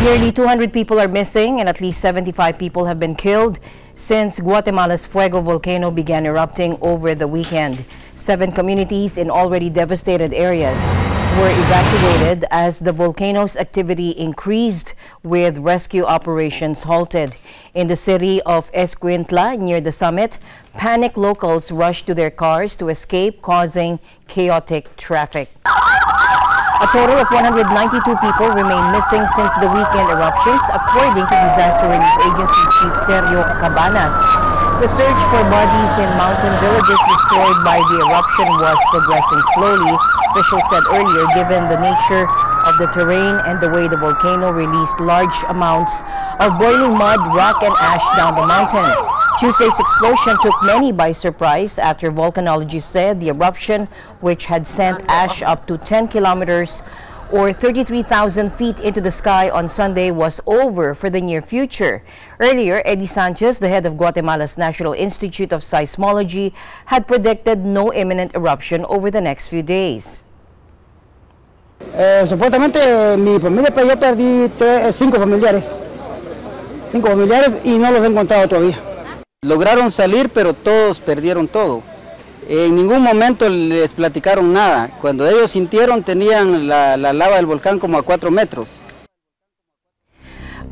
Nearly 200 people are missing and at least 75 people have been killed since Guatemala's Fuego volcano began erupting over the weekend. 7 communities in already devastated areas were evacuated as the volcano's activity increased, with rescue operations halted. In the city of Escuintla, near the summit, panicked locals rushed to their cars to escape, causing chaotic traffic. A total of 192 people remain missing since the weekend eruptions, according to Disaster Relief Agency Chief Sergio Cabanas. The search for bodies in mountain villages destroyed by the eruption was progressing slowly, officials said earlier, given the nature of the terrain and the way the volcano released large amounts of boiling mud, rock, and ash down the mountain. Tuesday's explosion took many by surprise after volcanologists said the eruption, which had sent ash up to 10 kilometers or 33,000 feet into the sky on Sunday, was over for the near future. Earlier, Eddie Sanchez, the head of Guatemala's National Institute of Seismology, had predicted no imminent eruption over the next few days. Supuestamente mi familia, yo perdí 5 familiares. 5 familiares y no los he encontrado todavía. Lograron salir, pero todos perdieron todo. En ningún momento les platicaron nada. Cuando ellos sintieron, tenían la lava del volcán como a 4 metros.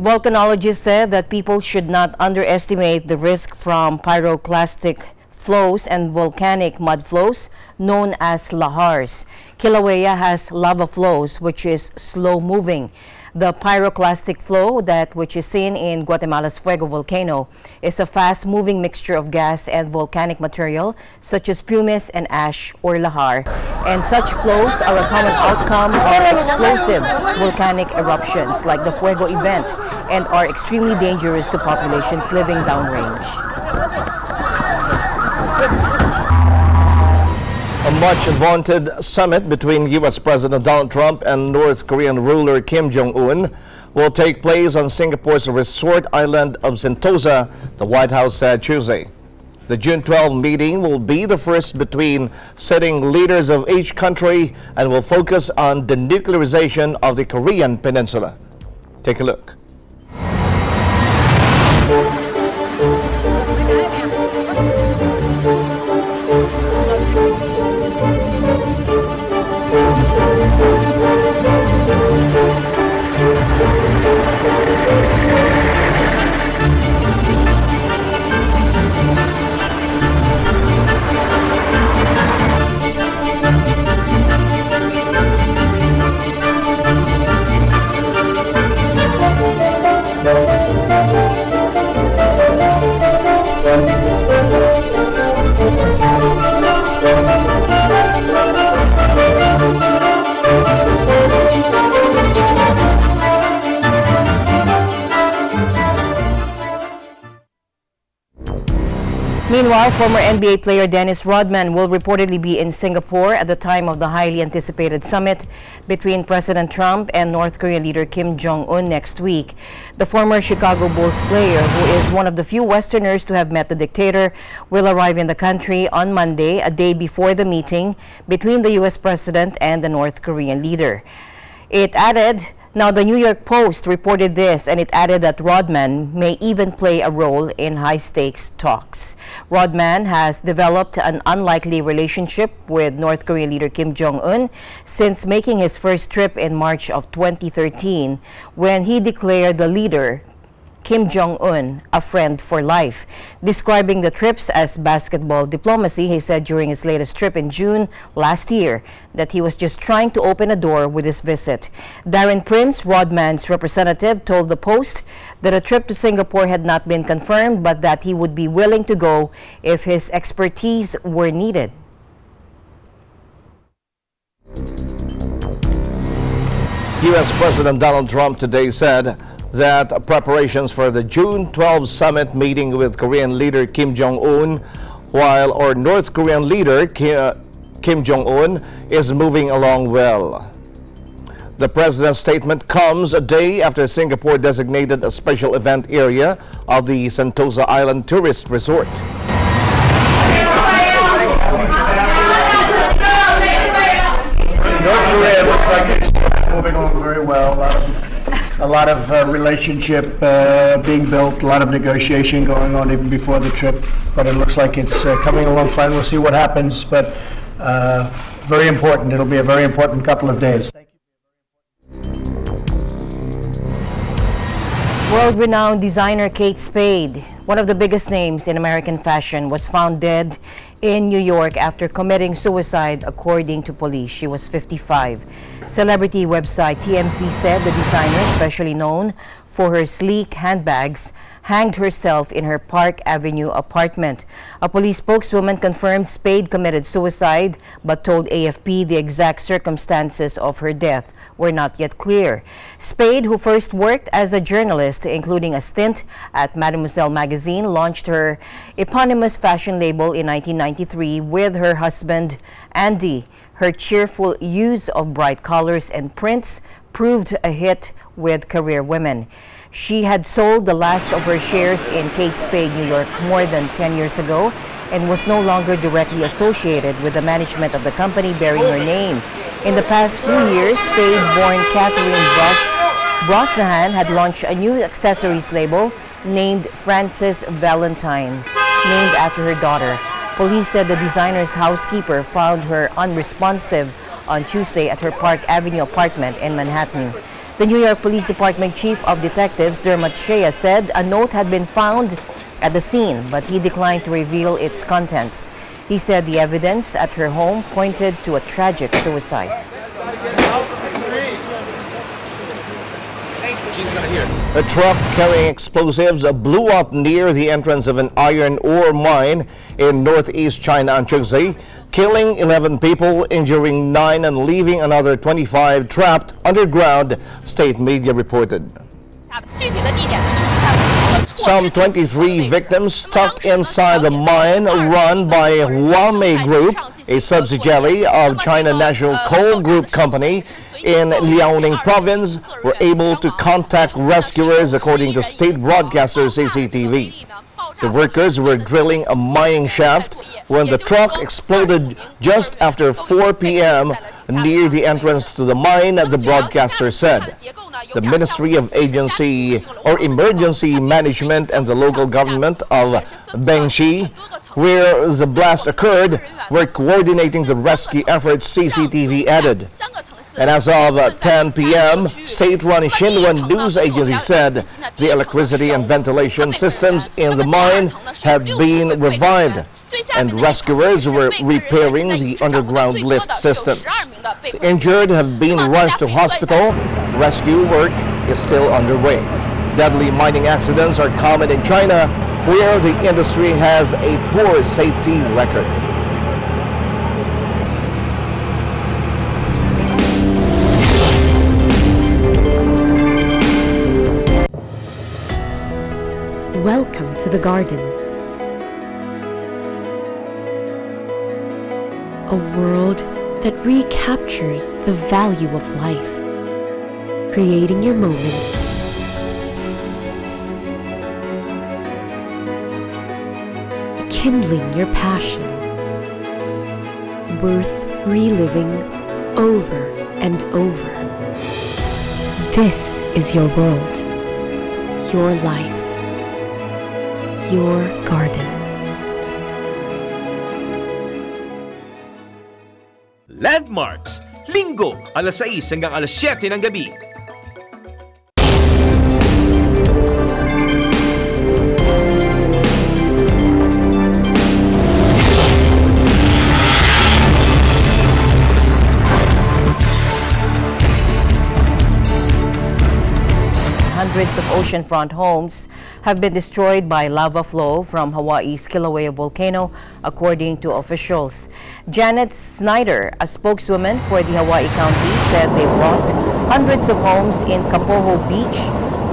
Volcanologists said that people should not underestimate the risk from pyroclastic flows and volcanic mud flows known as lahars. Kilauea has lava flows, which is slow moving. The pyroclastic flow, which is seen in Guatemala's Fuego volcano, is a fast-moving mixture of gas and volcanic material such as pumice and ash or lahar. And such flows are a common outcome of explosive volcanic eruptions like the Fuego event and are extremely dangerous to populations living downrange. A much-vaunted summit between U.S. President Donald Trump and North Korean ruler Kim Jong-un will take place on Singapore's resort island of Sentosa, the White House said Tuesday. The June 12 meeting will be the first between sitting leaders of each country and will focus on denuclearization of the Korean peninsula. Take a look. Meanwhile, former NBA player Dennis Rodman will reportedly be in Singapore at the time of the highly anticipated summit between President Trump and North Korean leader Kim Jong-un next week. The former Chicago Bulls player, who is one of the few Westerners to have met the dictator, will arrive in the country on Monday, a day before the meeting between the U.S. president and the North Korean leader. Now, the New York Post reported this, and it added that Rodman may even play a role in high-stakes talks. Rodman has developed an unlikely relationship with North Korean leader Kim Jong-un since making his first trip in March of 2013, when he declared the leader, Kim Jong-un, a friend for life. Describing the trips as basketball diplomacy, he said during his latest trip in June last year that he was just trying to open a door with his visit. Darren Prince, Rodman's representative, told the Post that a trip to Singapore had not been confirmed, but that he would be willing to go if his expertise were needed. U.S. President Donald Trump today said that preparations for the June 12 summit meeting with Korean leader Kim Jong-un, while our North Korean leader Kim Jong-un is moving along well. The president's statement comes a day after Singapore designated a special event area of the Sentosa Island tourist resort. North Korea looks like it's moving along very well. A lot of relationship being built, a lot of negotiation going on even before the trip, but it looks like it's coming along fine. We'll see what happens, but very important. It'll be a very important couple of days. Thank you. World-renowned designer Kate Spade, one of the biggest names in American fashion, was found dead in New York after committing suicide, according to police. She was 55. Celebrity website TMZ said the designer, especially known for her sleek handbags, hanged herself in her Park Avenue apartment. A police spokeswoman confirmed Spade committed suicide but told AFP the exact circumstances of her death were not yet clear. Spade, who first worked as a journalist, including a stint at Mademoiselle magazine, launched her eponymous fashion label in 1993 with her husband, Andy. Her cheerful use of bright colors and prints proved a hit with career women. She had sold the last of her shares in Kate Spade New York more than 10 years ago and was no longer directly associated with the management of the company bearing her name. In the past few years, Spade-born Catherine Brosnahan had launched a new accessories label named Frances Valentine, named after her daughter. Police said the designer's housekeeper found her unresponsive on Tuesday at her Park Avenue apartment in Manhattan. The New York Police Department Chief of Detectives Dermot Shea said a note had been found at the scene, but he declined to reveal its contents. He said the evidence at her home pointed to a tragic suicide. A truck carrying explosives blew up near the entrance of an iron ore mine in northeast China on Tuesday, killing 11 people, injuring 9 and leaving another 25 trapped underground, state media reported. Some 23 victims stuck inside the mine run by Huamei Group, a subsidiary of China National Coal Group Company in Liaoning province, were able to contact rescuers, according to state broadcaster CCTV. The workers were drilling a mining shaft when the truck exploded just after 4 p.m. near the entrance to the mine, the broadcaster said. The Ministry of Emergency Management and the local government of Bengxi, where the blast occurred, were coordinating the rescue efforts, CCTV added. And as of 10 p.m., state-run Xinhua news agency said the electricity and ventilation systems in the mine had been revived, and rescuers were repairing the underground lift systems. The injured have been rushed to hospital. Rescue work is still underway. Deadly mining accidents are common in China, where the industry has a poor safety record. Welcome to the garden. A world that recaptures the value of life, creating your moments, kindling your passion, worth reliving over and over. This is your world, your life, your garden. Landmarks, Linggo, alas 6 hanggang alas 7 ng gabi. Hundreds of oceanfront homes have been destroyed by lava flow from Hawaii's Kilauea volcano, according to officials. Janet Snyder, a spokeswoman for the Hawaii County, said they've lost hundreds of homes in Kapoho Beach,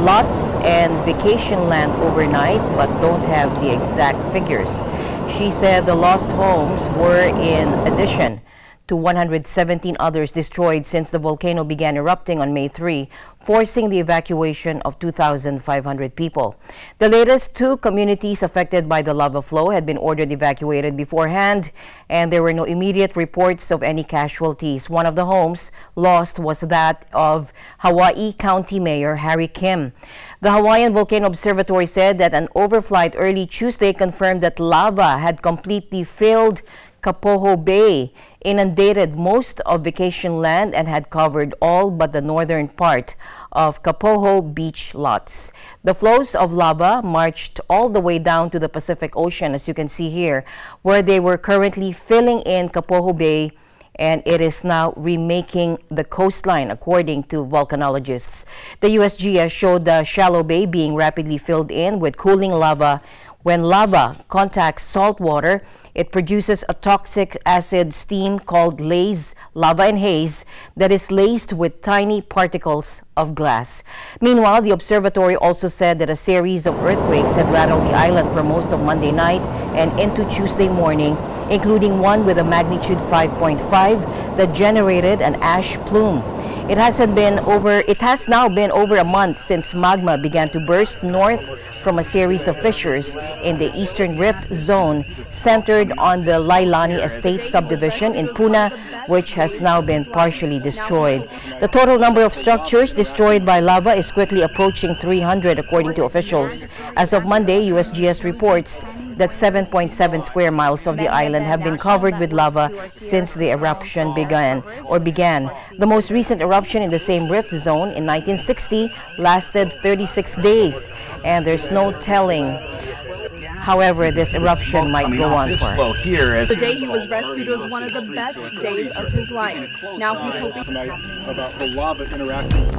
lots and vacation land overnight, but don't have the exact figures. She said the lost homes were in addition to 117 others destroyed since the volcano began erupting on May 3, forcing the evacuation of 2,500 people. The latest 2 communities affected by the lava flow had been ordered evacuated beforehand, and there were no immediate reports of any casualties. One of the homes lost was that of Hawaii County Mayor Harry Kim. The Hawaiian Volcano Observatory said that an overflight early Tuesday confirmed that lava had completely filled Kapoho Bay, inundated most of vacation land, and had covered all but the northern part of Kapoho beach lots. The flows of lava marched all the way down to the Pacific Ocean, as you can see here, where they were currently filling in Kapoho Bay, and it is now remaking the coastline, according to volcanologists. The USGS showed the shallow bay being rapidly filled in with cooling lava. When lava contacts salt water, it produces a toxic acid steam called lava and haze that is laced with tiny particles of glass. Meanwhile, the observatory also said that a series of earthquakes had rattled the island for most of Monday night and into Tuesday morning, including one with a magnitude 5.5 that generated an ash plume. It has now been over a month since magma began to burst north from a series of fissures in the Eastern Rift Zone centered on the Lailani Estate subdivision in Puna, which has now been partially destroyed. The total number of structures destroyed by lava is quickly approaching 300, according to officials. As of Monday, USGS reports that 7.7 square miles of the island have been covered with lava since the eruption began. The most recent eruption in the same rift zone in 1960 lasted 36 days, and there's no telling. However, this eruption might go on for. The day he was rescued was one of the best days of his life. Now he's hoping tonight about the lava interacting.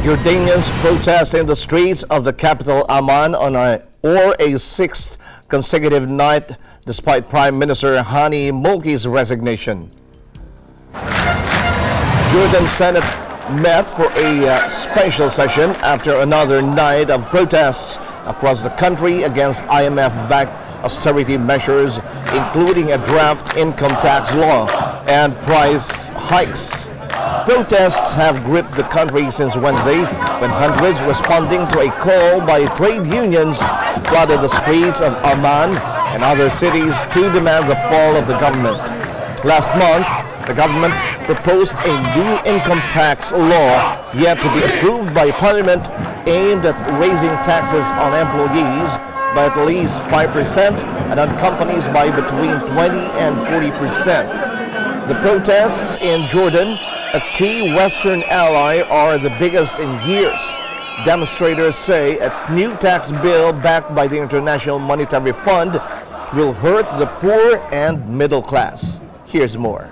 Jordanians protest in the streets of the capital Amman on a 6th consecutive night despite Prime Minister Hani Mulki's resignation. Jordan Senate met for a special session after another night of protests across the country against IMF-backed austerity measures, including a draft income tax law and price hikes. Protests have gripped the country since Wednesday, when hundreds responding to a call by trade unions flooded the streets of Amman and other cities to demand the fall of the government. Last month, the government proposed a new income tax law yet to be approved by Parliament aimed at raising taxes on employees by at least 5% and on companies by between 20 and 40%. The protests in Jordan, a key Western ally, are the biggest in years. Demonstrators say a new tax bill backed by the International Monetary Fund will hurt the poor and middle class. Here's more.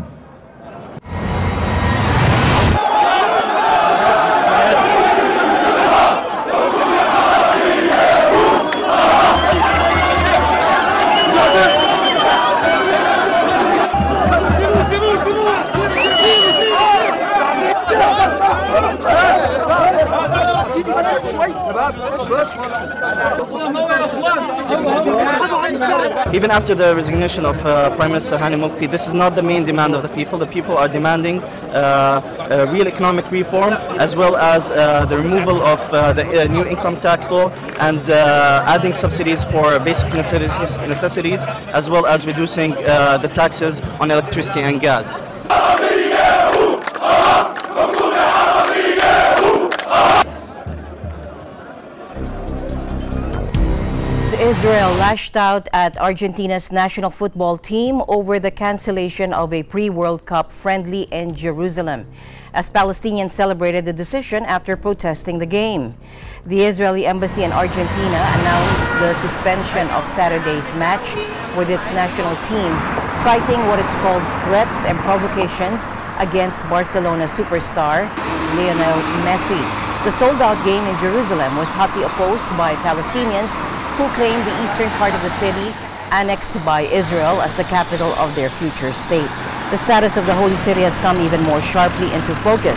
Even after the resignation of Prime Minister Hani Mulki, this is not the main demand of the people. The people are demanding real economic reform, as well as the removal of the new income tax law and adding subsidies for basic necessities, as well as reducing the taxes on electricity and gas. Israel lashed out at Argentina's national football team over the cancellation of a pre-World Cup friendly in Jerusalem, as Palestinians celebrated the decision after protesting the game. The Israeli embassy in Argentina announced the suspension of Saturday's match with its national team, citing what it's called threats and provocations against Barcelona superstar Lionel Messi. The sold-out game in Jerusalem was hotly opposed by Palestinians who claim the eastern part of the city, annexed by Israel, as the capital of their future state. The status of the Holy City has come even more sharply into focus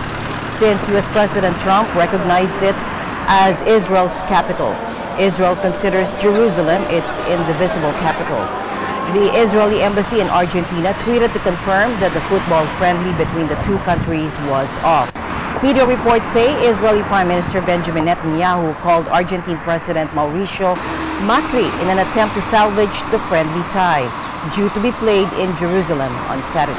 since U.S. President Trump recognized it as Israel's capital. Israel considers Jerusalem its indivisible capital. The Israeli embassy in Argentina tweeted to confirm that the football friendly between the two countries was off. Media reports say Israeli Prime Minister Benjamin Netanyahu called Argentine President Mauricio Macri in an attempt to salvage the friendly tie, due to be played in Jerusalem on Saturday.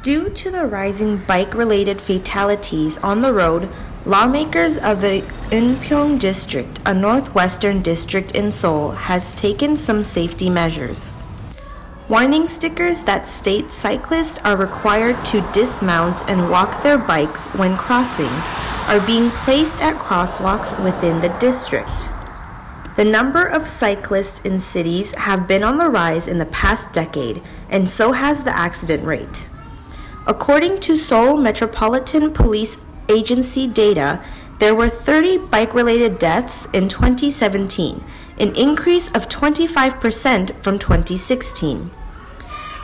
Due to the rising bike-related fatalities on the road, lawmakers of the Eunpyeong district, a northwestern district in Seoul, has taken some safety measures. Warning stickers that state cyclists are required to dismount and walk their bikes when crossing are being placed at crosswalks within the district. The number of cyclists in cities have been on the rise in the past decade, and so has the accident rate. According to Seoul Metropolitan Police Agency data, there were 30 bike-related deaths in 2017, an increase of 25% from 2016.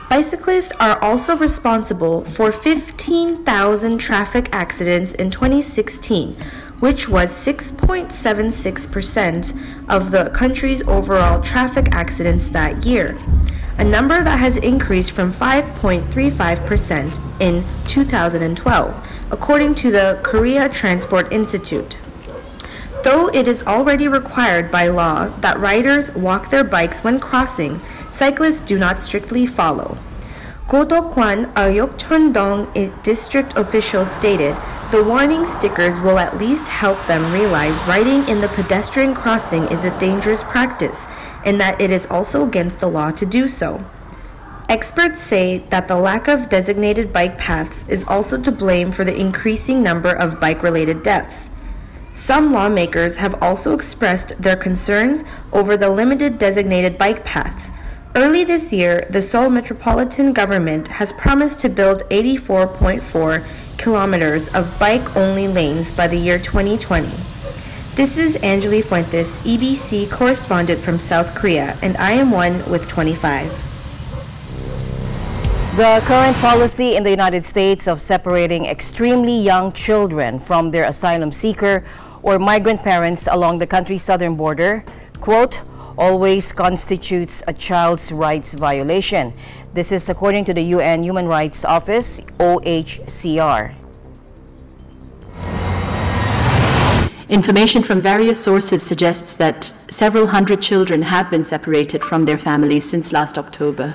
Bicyclists are also responsible for 15,000 traffic accidents in 2016, which was 6.76% of the country's overall traffic accidents that year, a number that has increased from 5.35% in 2012, according to the Korea Transport Institute. Though it is already required by law that riders walk their bikes when crossing, cyclists do not strictly follow. Go Do-kwan, a Yeokcheon-dong district official, stated the warning stickers will at least help them realize riding in the pedestrian crossing is a dangerous practice, and that it is also against the law to do so. Experts say that the lack of designated bike paths is also to blame for the increasing number of bike-related deaths. Some lawmakers have also expressed their concerns over the limited designated bike paths. Early this year, the Seoul Metropolitan Government has promised to build 84.4 kilometers of bike-only lanes by the year 2020. This is Angeli Fuentes, EBC correspondent from South Korea, and I am one with 25. The current policy in the United States of separating extremely young children from their asylum seeker or migrant parents along the country's southern border, quote, always constitutes a child's rights violation. This is according to the UN Human Rights Office, OHCR. Information from various sources suggests that several hundred children have been separated from their families since last October.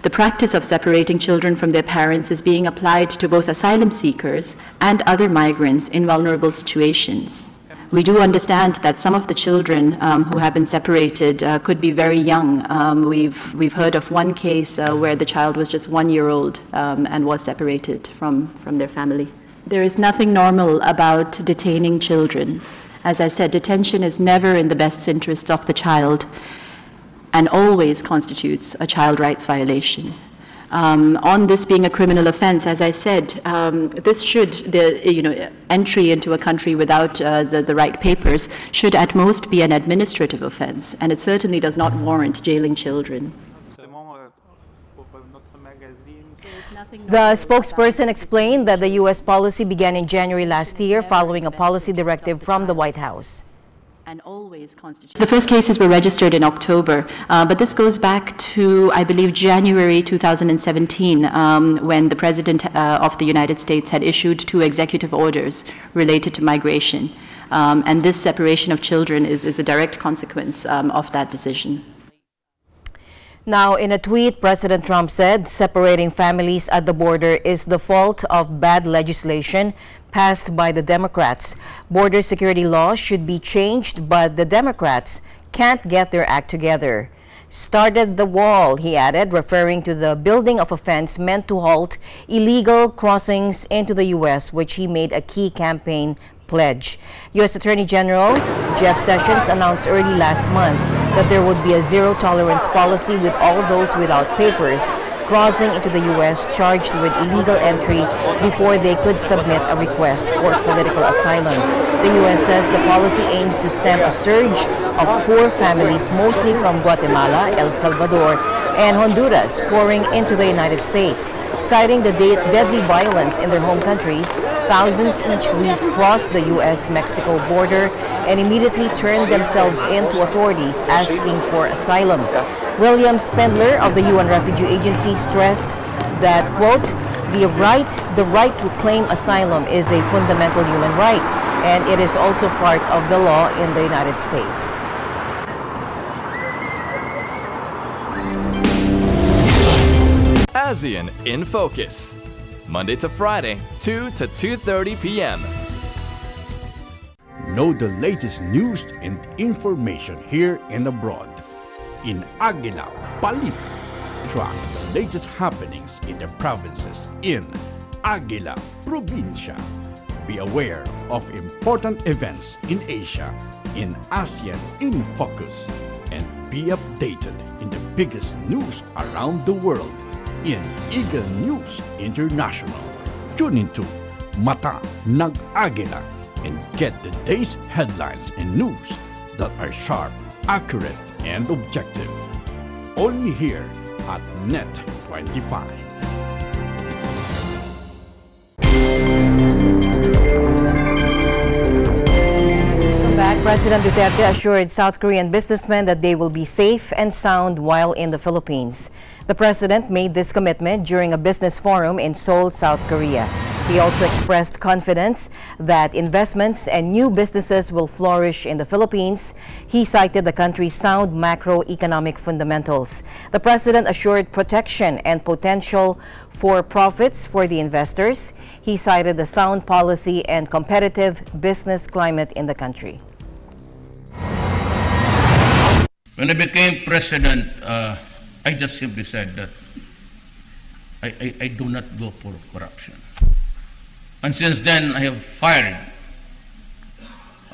The practice of separating children from their parents is being applied to both asylum seekers and other migrants in vulnerable situations. We do understand that some of the children who have been separated could be very young. We've heard of one case where the child was just 1 year old and was separated from their family. There is nothing normal about detaining children. As I said, detention is never in the best interest of the child and always constitutes a child rights violation. On this being a criminal offense, as I said, this should, entry into a country without the right papers should at most be an administrative offense, and it certainly does not warrant jailing children. The spokesperson explained that the U.S. policy began in January last year following a policy directive from the White House. The first cases were registered in October, but this goes back to, I believe, January 2017, when the President of the United States had issued 2 executive orders related to migration. And this separation of children is a direct consequence of that decision. Now, in a tweet, President Trump said separating families at the border is the fault of bad legislation passed by the Democrats. Border security laws should be changed, but the Democrats can't get their act together. Started the wall, he added, referring to the building of a fence meant to halt illegal crossings into the U.S., which he made a key campaign pledge. U.S. Attorney General Jeff Sessions announced early last month that there would be a zero-tolerance policy with all those without papers crossing into the U.S. charged with illegal entry before they could submit a request for political asylum. The U.S. says the policy aims to stem a surge of poor families, mostly from Guatemala, El Salvador, and Honduras, pouring into the United States. Citing the deadly violence in their home countries, thousands each week cross the U.S.-Mexico border and immediately turn themselves in to authorities asking for asylum. William Spendler of the UN Refugee Agency stressed that, quote, the right to claim asylum is a fundamental human right, and it is also part of the law in the United States. ASEAN in Focus, Monday to Friday, 2 to 2:30 p.m. Know the latest news and information here and abroad. In Agila, Bailta, track the latest happenings in the provinces in Agila, Provincia. Be aware of important events in Asia in ASEAN in Focus, and be updated in the biggest news around the world in Eagle News International. Tune into Mata ng Agila and get the day's headlines and news that are sharp, accurate, and objective. Only here at Net 25. President Duterte assured South Korean businessmen that they will be safe and sound while in the Philippines. The president made this commitment during a business forum in Seoul, South Korea. He also expressed confidence that investments and new businesses will flourish in the Philippines. He cited the country's sound macroeconomic fundamentals. The president assured protection and potential for profits for the investors. He cited the sound policy and competitive business climate in the country. When I became president, I just simply said that I do not go for corruption. And since then, I have fired,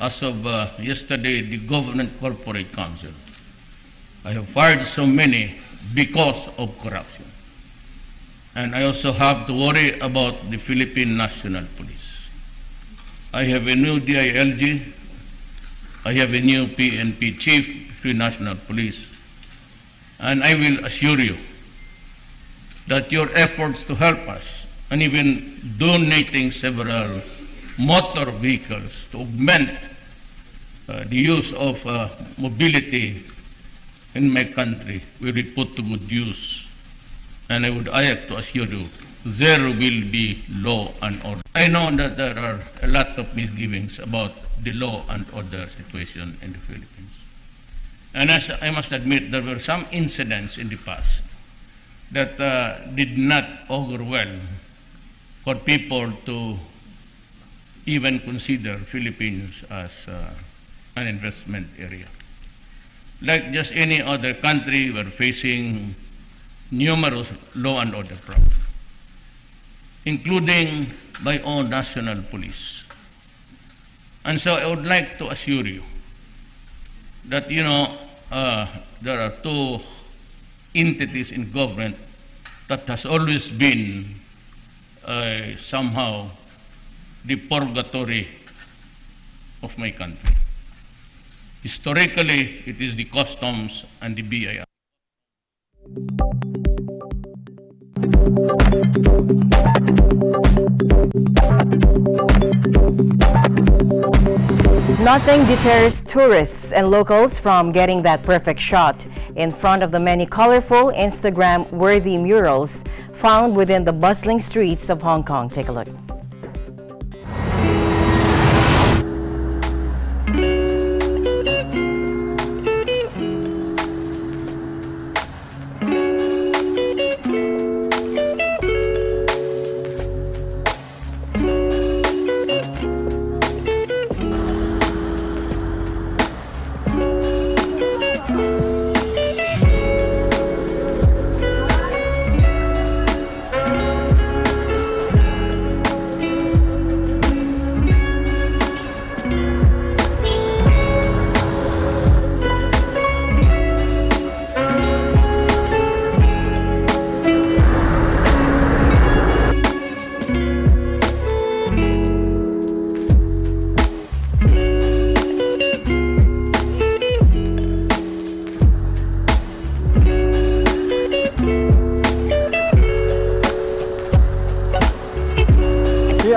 as of yesterday, the Government Corporate Council. I have fired so many because of corruption. And I also have to worry about the Philippine National Police. I have a new DILG, I have a new PNP Chief, National Police, and I will assure you that your efforts to help us, and even donating several motor vehicles to augment the use of mobility in my country, will be put to good use. And I would like to assure you, there will be law and order. I know that there are a lot of misgivings about the law and order situation in the Philippines. And as I must admit, there were some incidents in the past that did not augur well for people to even consider Philippines as an investment area. Like just any other country, we're facing numerous law and order problems, including by our national police. And so I would like to assure you that, there are two entities in government that has always been somehow the purgatory of my country. Historically, it is the customs and the BIR. Nothing deters tourists and locals from getting that perfect shot in front of the many colorful Instagram-worthy murals found within the bustling streets of Hong Kong. Take a look.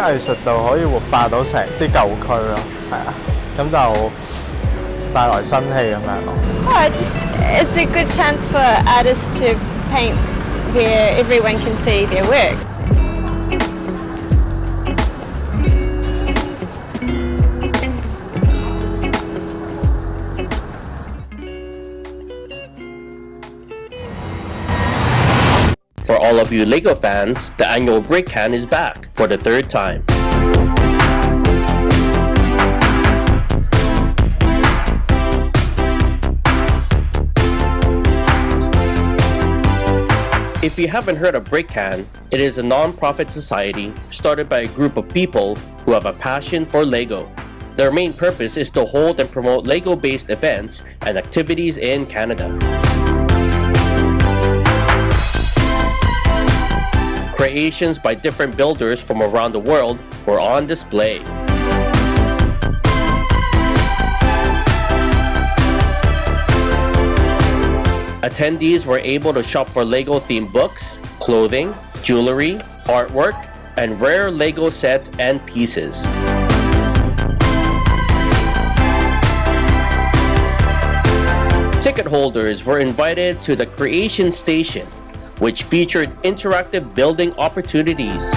藝術就可以活化到成啲舊區咯，係啊，咁就帶來新氣咁樣咯。It's a good chance for artists to paint where everyone can see their work. For all of you LEGO fans, the annual Brick Can is back for the third time. If you haven't heard of Brick Can, it is a non-profit society started by a group of people who have a passion for LEGO. Their main purpose is to hold and promote LEGO-based events and activities in Canada. Creations by different builders from around the world were on display. Attendees were able to shop for LEGO-themed books, clothing, jewelry, artwork, and rare LEGO sets and pieces. Ticket holders were invited to the Creation Station, which featured interactive building opportunities.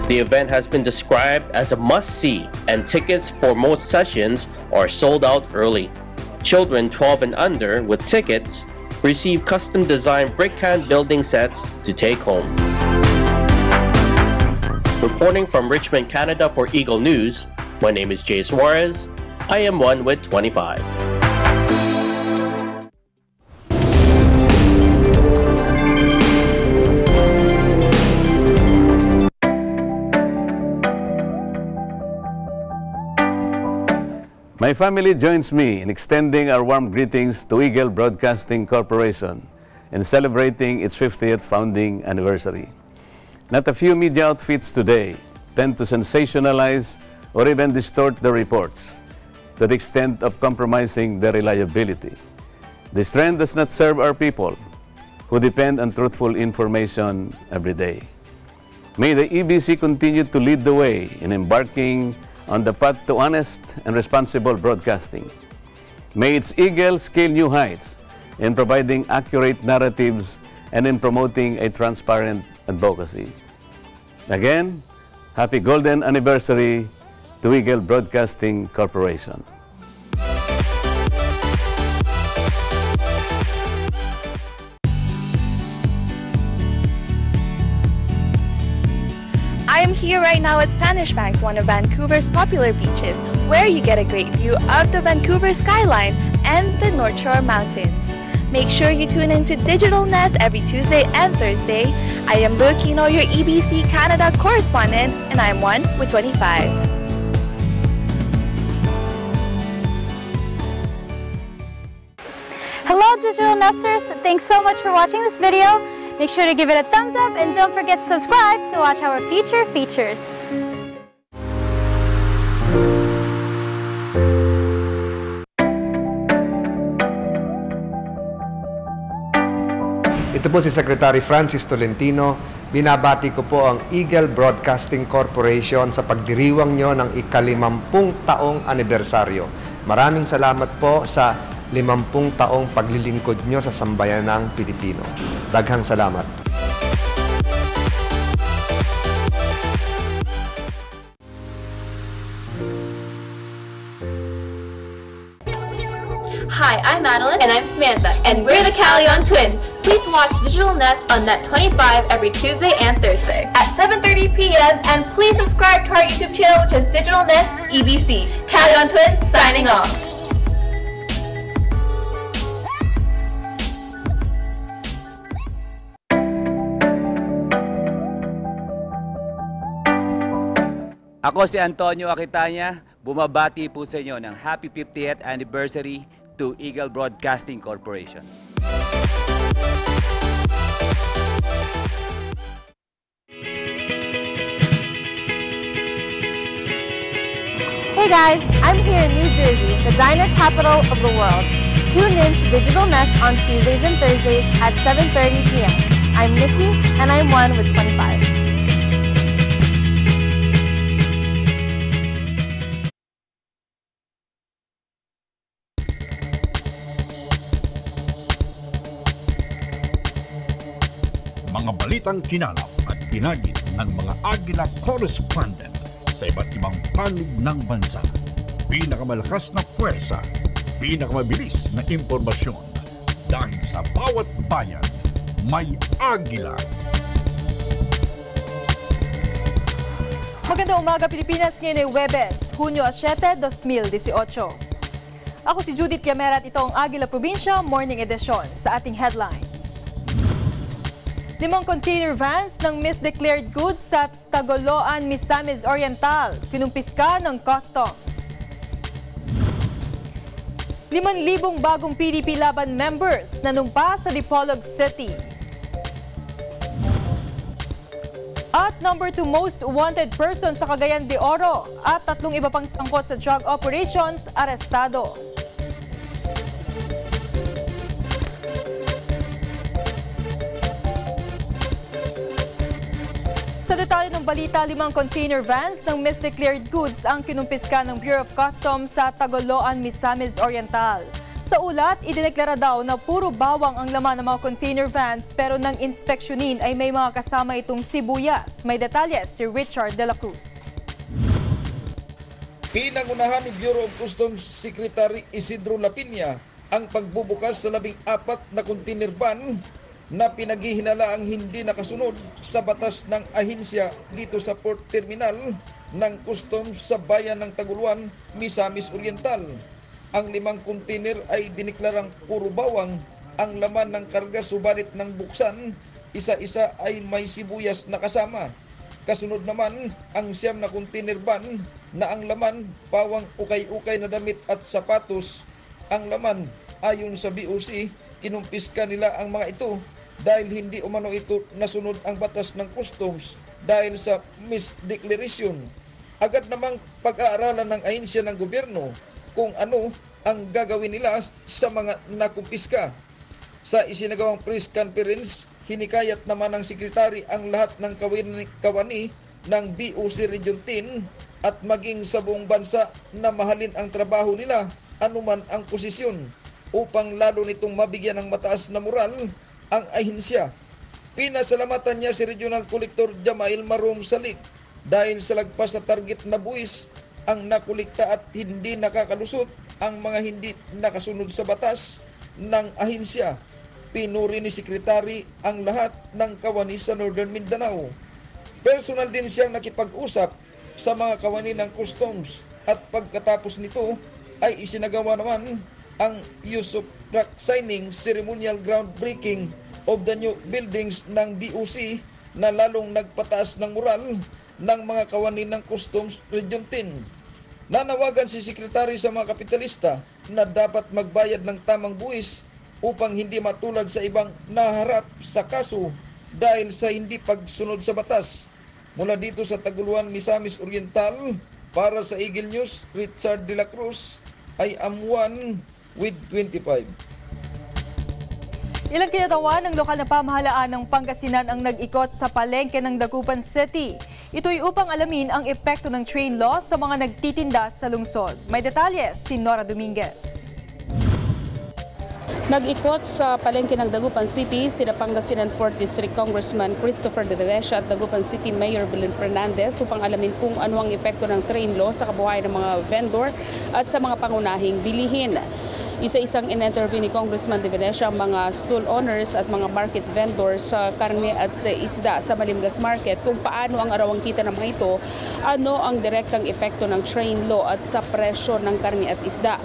The event has been described as a must-see, and tickets for most sessions are sold out early. Children 12 and under with tickets receive custom-designed brick can building sets to take home. Reporting from Richmond, Canada for Eagle News, my name is Jay Suarez. I am one with 25. My family joins me in extending our warm greetings to Eagle Broadcasting Corporation in celebrating its 50th founding anniversary. Not a few media outfits today tend to sensationalize or even distort the reports to the extent of compromising their reliability. This trend does not serve our people who depend on truthful information every day. May the EBC continue to lead the way in embarking on the path to honest and responsible broadcasting. May its Eagle scale new heights in providing accurate narratives and in promoting a transparent advocacy. Again, happy golden anniversary to Eagle Broadcasting Corporation. I am here right now at Spanish Banks, one of Vancouver's popular beaches, where you get a great view of the Vancouver skyline and the North Shore Mountains. Make sure you tune into Digital Nest every Tuesday and Thursday. I am Luquino, your EBC Canada correspondent, and I am one with 25. Hello Digital Nesters, thanks so much for watching this video. Make sure to give it a thumbs up and don't forget to subscribe to watch our future features. Ito po si Secretary Francis Tolentino. Binabati ko po ang Eagle Broadcasting Corporation sa pagdiriwang nyo ng ika-50 taong anibersaryo. Maraming salamat po sa 50 taong paglilingkod nyo sa sambayanang Pilipino. Daghang salamat. Hi, I'm Madeline. And I'm Samantha. And we're the Callion Twins. Please watch Digital Nest on Net 25 every Tuesday and Thursday at 7:30 p.m. And please subscribe to our YouTube channel, which is Digital Nest EBC. Callion Twins signing off. Ako si Antonio Aquitania, bumabati po sa inyo ng Happy 50th Anniversary to Eagle Broadcasting Corporation. Hey Hey guys, I'm here in New Jersey, the diner capital of the world. Tune in to Digital Nest on Tuesdays and Thursdays at 7:30 p.m. I'm Nikki, and I'm 1 with 25. Mga balitang kinalap at pinagit ng mga Agila correspondent sa iba't ibang panig ng bansa. Pinakamalakas na puwersa, pinakamabilis na impormasyon. Dahil sa bawat bayan, may Agila. Magandang umaga Pilipinas, ngayon ay Huwebes, Hunyo 7, 2018. Ako si Judith Gamera at ito ang Agila Probinsya Morning Edition sa ating headlines. 5 container vans ng misdeclared goods sa Tagoloan, Misamis Oriental, kinumpiska ng customs. 5,000 bagong PDP Laban members nanumpa sa Dipolog City. At number 2 most wanted person sa Cagayan de Oro at 3 iba pang sangkot sa drug operations arestado. Sa detalye ng balita, 5 container vans ng misdeclared goods ang kinumpiska ng Bureau of Customs sa Tagoloan, Misamis Oriental. Sa ulat, idineklara daw na puro bawang ang laman ng mga container vans pero nang inspeksyonin ay may mga kasama itong sibuyas. May detalye si Richard de la Cruz. Pinangunahan ni Bureau of Customs Secretary Isidro Lapinya ang pagbubukas sa 14 na container van na pinaghihinala ang hindi nakasunod sa batas ng ahensya dito sa port terminal ng customs sa bayan ng Taguluan, Misamis Oriental. Ang 5 container ay diniklarang puro bawang ang laman ng karga, subalit ng buksan, isa-isa ay may sibuyas na kasama. Kasunod naman ang 9 na container van na ang laman pawang ukay-ukay na damit at sapatos. Ang laman ayon sa BOC, kinumpiska nila ang mga ito dahil hindi umano ito nasunod ang batas ng customs dahil sa misdeclaration. Agad namang pag-aaralan ng ahensya ng gobyerno kung ano ang gagawin nila sa mga nakumpiska. Sa isinagawang press conference, hinikayat naman ng sekretary ang lahat ng kawani ng BOC Region 10 at maging sa buong bansa na mahalin ang trabaho nila anuman ang posisyon upang lalo nitong mabigyan ng mataas na moral ang ahensya. Pinasalamatan niya si Regional Collector Jamail Marom Salik dahil sa lagpas na target na buwis ang nakulikta at hindi nakakalusot ang mga hindi nakasunod sa batas ng ahensya. Pinuri ni Sekretary ang lahat ng kawani sa Northern Mindanao. Personal din siyang nakipag-usap sa mga kawani ng customs at pagkatapos nito ay isinagawa naman ang use of track signing ceremonial groundbreaking of the new buildings ng BOC na lalong nagpataas ng moral ng mga kawani ng Customs Region 10. Nanawagan si Sekretary sa mga kapitalista na dapat magbayad ng tamang buwis upang hindi matulad sa ibang naharap sa kaso dahil sa hindi pagsunod sa batas. Mula dito sa Taguluan, Misamis Oriental, para sa Eagle News, Richard de la Cruz, ay am1 with 25. Ilang kinatawan ng lokal na pamahalaan ng Pangasinan ang nag-ikot sa palengke ng Dagupan City. Ito'y upang alamin ang epekto ng train law sa mga nagtitinda sa lungsod. May detalye si Nora Dominguez. Nag-ikot sa palengke ng Dagupan City sina Pangasinan 4th District Congressman Christopher De Venecia at Dagupan City Mayor Belen Fernandez upang alamin kung ano ang epekto ng train law sa kabuhayan ng mga vendor at sa mga pangunahing bilihin. Isa-isang in-interview ni Congressman De Venecia ang mga stall owners at mga market vendors sa karne at isda sa Malimgas Market kung paano ang arawang kita ng mga ito, ano ang direktang epekto ng train law at sa presyo ng karne at isda.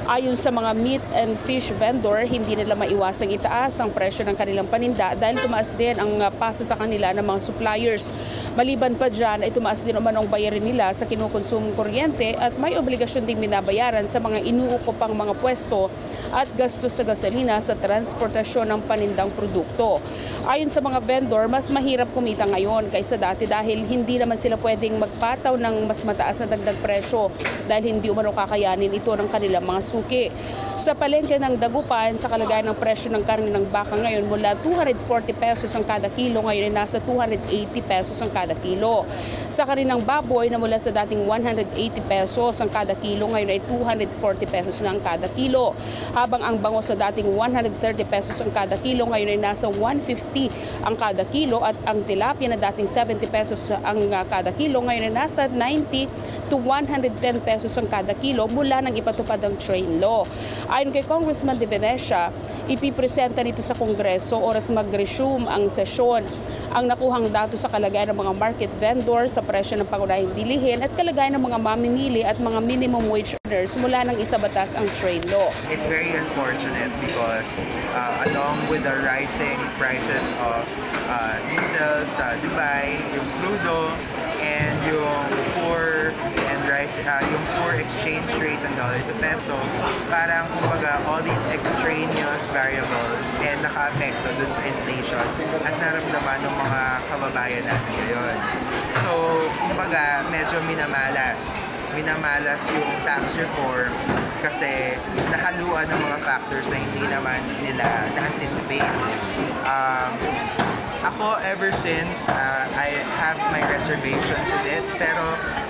Ayon sa mga meat and fish vendor, hindi nila maiwasang itaas ang presyo ng kanilang paninda dahil tumaas din ang pasa sa kanila ng mga suppliers. Maliban pa dyan ay tumaas din umanong bayarin nila sa kinukonsumong kuryente at may obligasyon ding binabayaran sa mga inuukupang mga pwesto at gastos sa gasolina sa transportasyon ng panindang produkto. Ayon sa mga vendor, mas mahirap kumita ngayon kaysa dati dahil hindi naman sila pwedeng magpataw ng mas mataas na dagdag presyo dahil hindi umano kakayanin ito ng kanilang mga suki. Sa palengke ng Dagupan, sa kalagayan ng presyo ng karne ng baka ngayon mula 240 pesos ang kada kilo, ngayon ay nasa 280 pesos ang kada kilo. Sa karne ng baboy na mula sa dating 180 pesos ang kada kilo, ngayon ay 240 pesos na ang kada kilo. Habang ang bango sa dating 130 pesos ang kada kilo, ngayon ay nasa 150 ang kada kilo at ang tilapia na dating 70 pesos ang kada kilo, ngayon ay nasa 90 to 110 pesos ang kada kilo mula nang ipatupad ang train law. Ayon kay Congressman De Venecia, ipipresenta nito sa Kongreso oras mag-resume ang sesyon ang nakuhang datos sa kalagayan ng mga market vendors sa presyo ng pangunahing bilihin at kalagayan ng mga mamimili at mga minimum wage earners mula nang isabatas ang trade law. It's very unfortunate because along with the rising prices of diesel sa Dubai, yung crudo, and yung poor exchange rate ng dollar to peso, parang kumbaga all these extraneous variables and naka-apekto dun sa inflation at naramdaman ng mga kababayan natin ngayon. So, kumbaga medyo minamalas yung tax reform kasi nakaluan ng mga factors na hindi naman nila na-anticipate. Ako, ever since, I have my reservations with it, pero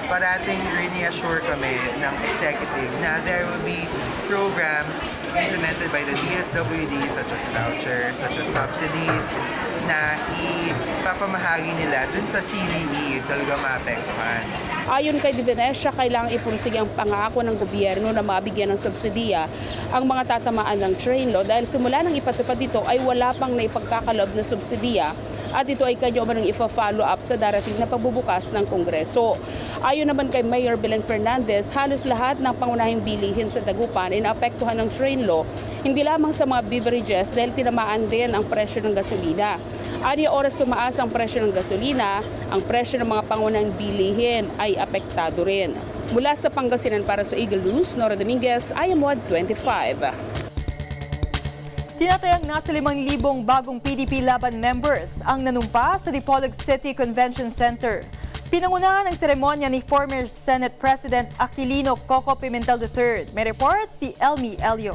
parating reassure kami ng executive na there will be programs implemented by the DSWD such as vouchers, such as subsidies, na ipapamahagi nila dun sa CDE talaga maapektuhan. Ayon kay De Venecia, kailangang ipursige ang pangako ng gobyerno na mabigyan ng subsidiya ang mga tatamaan ng train law dahil simula nang ipatupad dito ay wala pang naipagkakalob na subsidiya at ito ay kanya umanong ifa-follow up sa darating na pagbubukas ng Kongreso. Ayon naman kay Mayor Belen Fernandez, halos lahat ng pangunahing bilihin sa Dagupan ay naapektuhan ng train law, hindi lamang sa mga beverages dahil tinamaan din ang presyo ng gasolina. Ani oras tumaas ang presyo ng gasolina, ang presyo ng mga pangunahing bilihin ay apektado rin. Mula sa Pangasinan para sa Eagle News, Nora Dominguez, IM1 25. Tinatayang nasa 5,000 bagong PDP Laban members ang nanumpa sa Dipolog City Convention Center. Pinangunahan ang seremonya ni former Senate President Aquilino Coco Pimentel III. May report si Elmi Elio.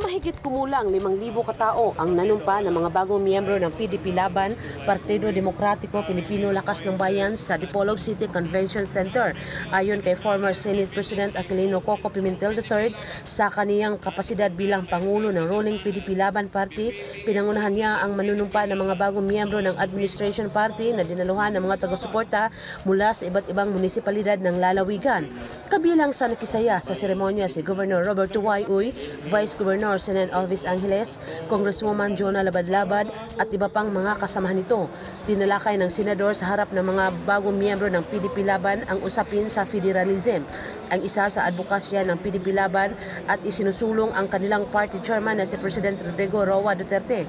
Mahigit kumulang 5,000 katao ang nanumpa ng mga bagong miyembro ng PDP Laban, Partido Demokratiko Pilipino Lakas ng Bayan sa Dipolog City Convention Center. Ayon kay former Senate President Aquilino Coco Pimentel III, sa kaniyang kapasidad bilang Pangulo ng ruling PDP Laban Party, pinangunahan niya ang manunumpa ng mga bagong miyembro ng Administration Party na dinaluhan ng mga taga-suporta mula sa iba't ibang munisipalidad ng lalawigan. Kabilang sa nakisaya sa seremonya si Governor Roberto Y. Uy, Vice Governor Senate Alvis Angeles, Congresswoman Jonah Labad-Labad at iba pang mga kasamahan nito. Tinalakay ng senador sa harap ng mga bagong miyembro ng PDP Laban ang usapin sa federalism. Ang isa sa advokasya ng PDP Laban at isinusulong ang kanilang party chairman na si President Rodrigo Roa Duterte.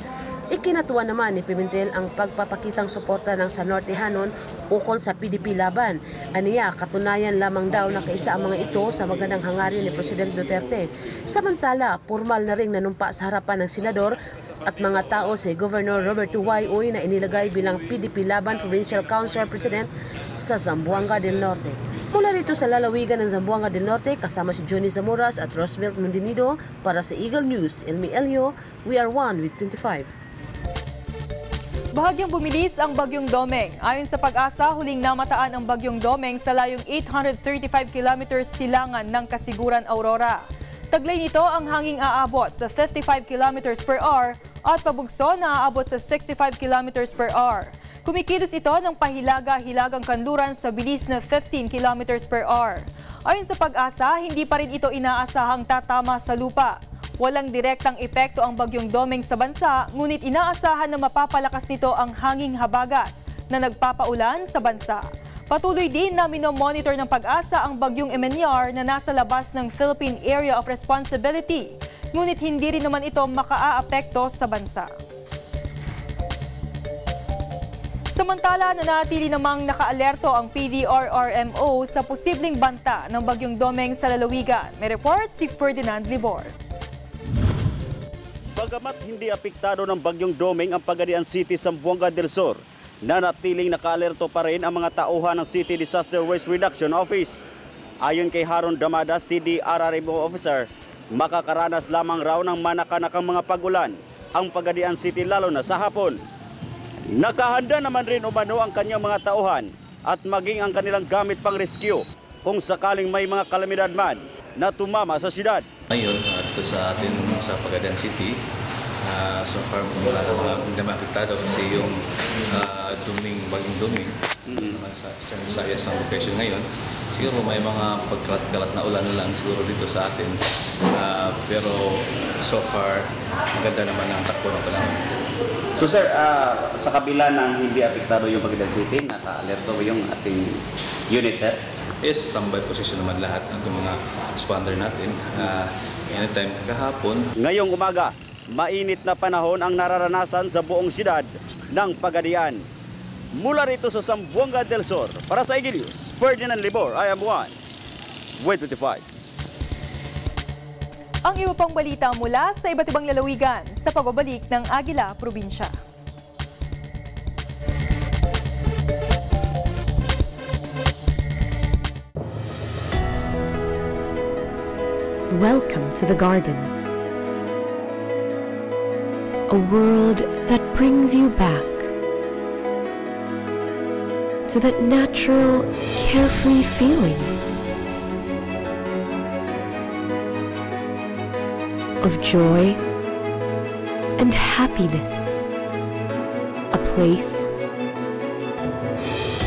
Ikinatuwa naman ni Pimentel ang pagpapakitang suporta ng San Nortehanon ukol sa PDP Laban. Aniya, katunayan lamang daw na kaisa ang mga ito sa magandang hangarin ni President Duterte. Samantala, formal na ring nanumpa sa harapan ng senador at mga tao si Governor Roberto Y. Uy na inilagay bilang PDP Laban Provincial Council President sa Zamboanga del Norte. Mula rito sa lalawigan ng Zamboanga del Norte, kasama si Johnny Zamuras at Roosevelt Mundinido para sa Eagle News. Elmi Elio, we are one with 25. Bahagyang bumilis ang Bagyong Domeng. Ayon sa Pag-asa, huling namataan ang Bagyong Domeng sa layong 835 kilometers silangan ng Kasiguran, Aurora. Taglay nito ang hanging aabot sa 55 kilometers per hour at pabugso na aabot sa 65 kilometers per hour. Kumikilos ito ng pahilaga-hilagang kanluran sa bilis na 15 kilometers per hour. Ayon sa Pag-asa, hindi pa rin ito inaasahang tatama sa lupa. Walang direktang epekto ang Bagyong Domeng sa bansa, ngunit inaasahan na mapapalakas nito ang hanging habagat na nagpapaulan sa bansa. Patuloy din na minomonitor ng Pag-asa ang bagyong Emeniar na nasa labas ng Philippine Area of Responsibility. Ngunit hindi rin naman ito makaaapekto sa bansa. Samantala, nanatili namang nakaalerto ang PDRRMO sa posibleng banta ng bagyong Domeng sa lalawigan. May report si Ferdinand Libor. Bagamat hindi apektado ng bagyong Domeng ang Pagadian City, Zamboanga del Sur, nanatiling nakaalerto pa rin ang mga tauhan ng City Disaster Risk Reduction Office. Ayon kay Haron Damada, CDRRMO officer, makakaranas lamang raw ng manakanakang mga pag-ulan ang Pagadian City lalo na sa hapon. Nakahanda naman rin umano ang kanyang mga tauhan at maging ang kanilang gamit pang rescue kung sakaling may mga kalamidad man na tumama sa siyudad. Ngayon, dito sa atin sa Pagadian City, so far wala na mga apektado kasi yung bagyong Domeng naman sa isang location ngayon. Siguro may mga pagkalat-kalat na ulan lang siguro dito sa atin. Pero so far, maganda naman ang takbo ng panahon. So sir, sa kabila ng hindi apektado yung Pagadian City, naka-alerto ba yung ating unit, sir? Yes, standby position naman lahat ng mga responder natin. Anytime kahapon. Ngayong umaga, mainit na panahon ang nararanasan sa buong siyudad ng Pagadian. Mula rito sa Zamboanga del Sur, para sa Agila News, Ferdinand Libor, I am one. Wait 25. Ang iba pang balita mula sa iba't ibang lalawigan sa pagbabalik ng Agila, Probinsya. Welcome to the garden. A world that brings you back to that natural, carefree feeling of joy and happiness. A place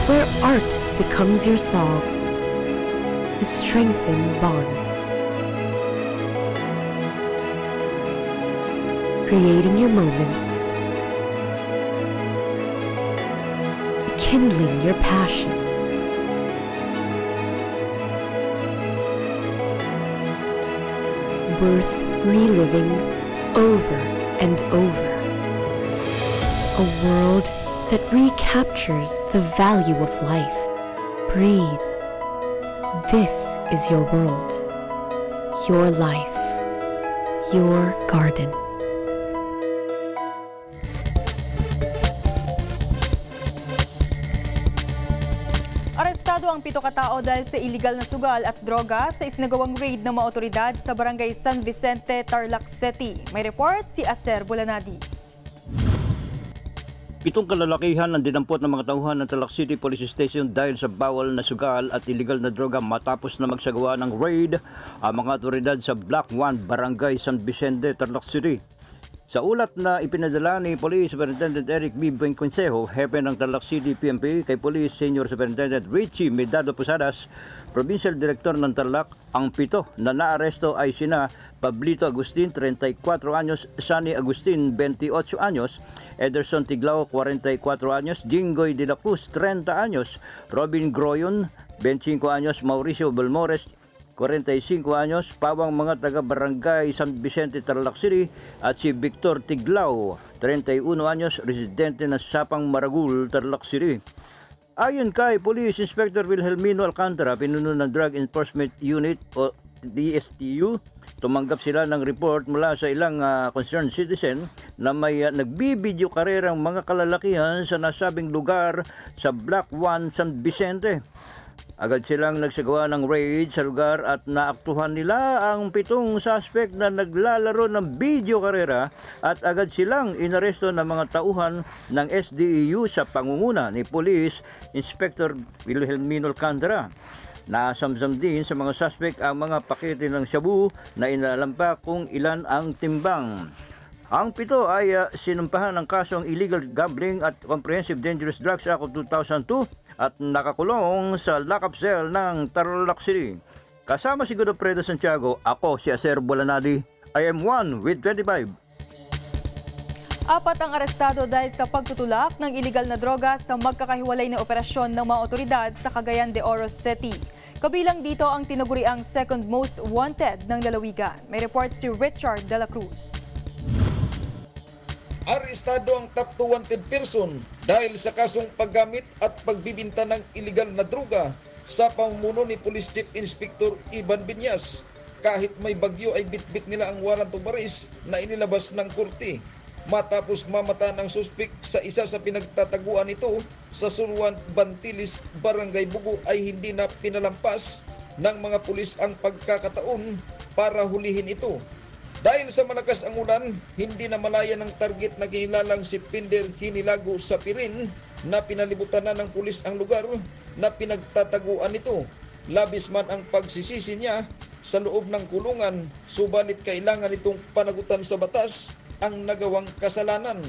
where art becomes your song to strengthen bonds. Creating your moments, kindling your passion, worth reliving over and over. A world that recaptures the value of life. Breathe. This is your world, your life, your garden. Arestado ang 7 katao dahil sa iligal na sugal at droga sa isinagawang raid ng mga otoridad sa barangay San Vicente, Tarlac City. May report si Aser Bulanadi. 7 kalalakihan ang dinampot ng mga tauhan ng Tarlac City Police Station dahil sa bawal na sugal at iligal na droga matapos na magsagawa ng raid ang mga otoridad sa Block 1, Barangay San Vicente, Tarlac City. Sa ulat na ipinadala ni Police Superintendent Eric B. Buenconsejo, hepe ng Tarlac City PNP, kay Police Senior Superintendent Richie Medado Posadas, Provincial Director ng Tarlac, ang 7 na naaresto ay sina Pablito Agustin, 34 anyos, Sunny Agustin, 28 anyos, Ederson Tiglao, 44 anyos, Jingoy de la Cruz, 30 anyos, Robin Groyon, 25 anyos, Mauricio Balmores, 45 anyos, pawang mga taga-barangay San Vicente, Tarlac City, at si Victor Tiglao, 31 anyos, residente ng Sapang Maragul, Tarlac City. Ayon kay Police Inspector Wilhelmino Alcantara, pinuno ng Drug Enforcement Unit o DSTU, tumanggap sila ng report mula sa ilang concerned citizen na may nagbibideo karerang mga kalalakihan sa nasabing lugar sa Block 1 San Vicente. Agad silang nagsagawa ng raid sa lugar at naaktuhan nila ang 7 suspect na naglalaro ng video karera at agad silang inaresto ng mga tauhan ng SDEU sa pangunguna ni Police Inspector Wilhelmino Alcantara. Nasamsam din sa mga suspect ang mga pakete ng shabu na inalam pa kung ilan ang timbang. Ang 7 ay sinumpahan ng kasong illegal gambling at Comprehensive Dangerous Drugs Act of 2002 at nakakulong sa lock-up cell ng Tarlac City. Kasama si Godofredo Santiago, ako si Aser Bulanadi. I am one with 25. 4 ang arestado dahil sa pagtutulak ng iligal na droga sa magkakahiwalay na operasyon ng mga otoridad sa Cagayan de Oro City. Kabilang dito ang tinaguriang second most wanted ng lalawigan. May report si Richard de la Cruz. Arestado ang top 2 wanted person dahil sa kasong paggamit at pagbibinta ng iligal na droga sa pamumuno ni Police Chief Inspector Ivan Binyas. Kahit may bagyo ay bitbit nila ang warrant of arrest na inilabas ng korte. Matapos mamata ng suspek sa isa sa pinagtataguan nito sa Suluan, Bantilis, Barangay Bugo ay hindi na pinalampas ng mga pulis ang pagkakataon para hulihin ito. Dahil sa malakas ang ulan, hindi na malaya ng target na kinilalang si Pinder Hinilago sa Pirin na pinalibutan na ng pulis ang lugar na pinagtataguan nito. Labis man ang pagsisisi niya sa loob ng kulungan, subalit kailangan itong panagutan sa batas ang nagawang kasalanan.